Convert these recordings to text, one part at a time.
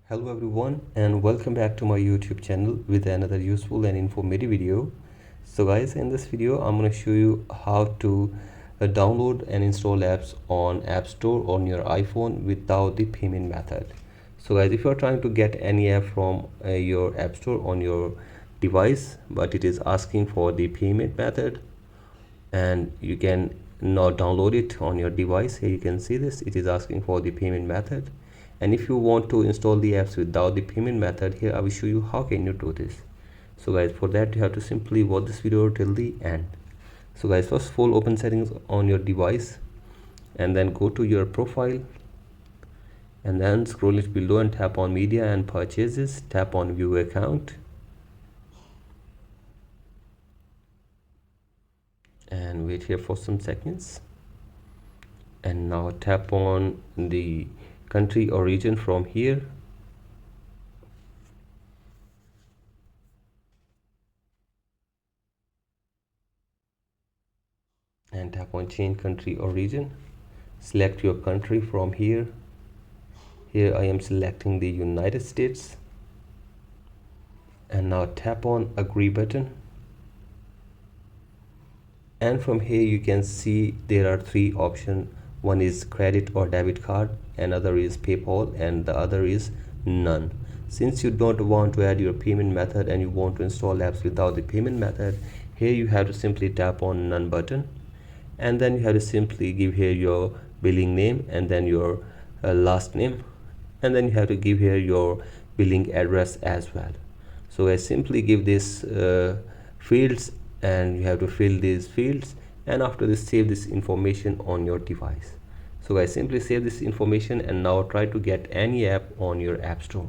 Hello everyone and welcome back to my YouTube channel with another useful and informative video. So guys, in this video I'm going to show you how to download and install apps on App Store on your iPhone without the payment method. So guys, if you are trying to get any app from your App Store on your device but it is asking for the payment method and you can not download it on your device, here you can see this, it is asking for the payment method. And if you want to install the apps without the payment method, here I will show you how can you do this. So guys, for that you have to simply watch this video till the end. So guys, first of all, open settings on your device and then go to your profile and then scroll it below and tap on media and purchases, tap on view account and wait here for some seconds. And now tap on the country or region from here and tap on change country or region. Select your country from here. Here I am selecting the United States and now tap on agree button. And from here you can see there are three options. One is credit or debit card, another is PayPal, and the other is none. Since you don't want to add your payment method and you want to install apps without the payment method, here you have to simply tap on none button and then you have to simply give here your billing name and then your last name, and then you have to give here your billing address as well. So I simply give this fields and you have to fill these fields, and after this save this information on your device. So guys, simply save this information and now try to get any app on your App Store.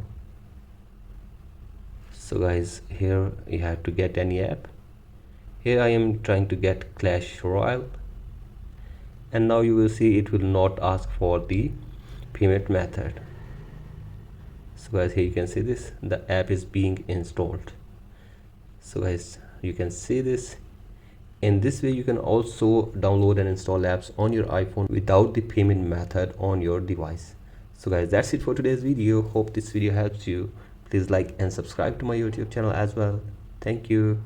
So guys, here you have to get any app. Here I am trying to get Clash Royale, and now you will see it will not ask for the payment method. So guys, here you can see this, the app is being installed. So guys, you can see this. In this way you can also download and install apps on your iPhone without the payment method on your device. So guys, that's it for today's video. Hope this video helps you. Please like and subscribe to my YouTube channel as well. Thank you.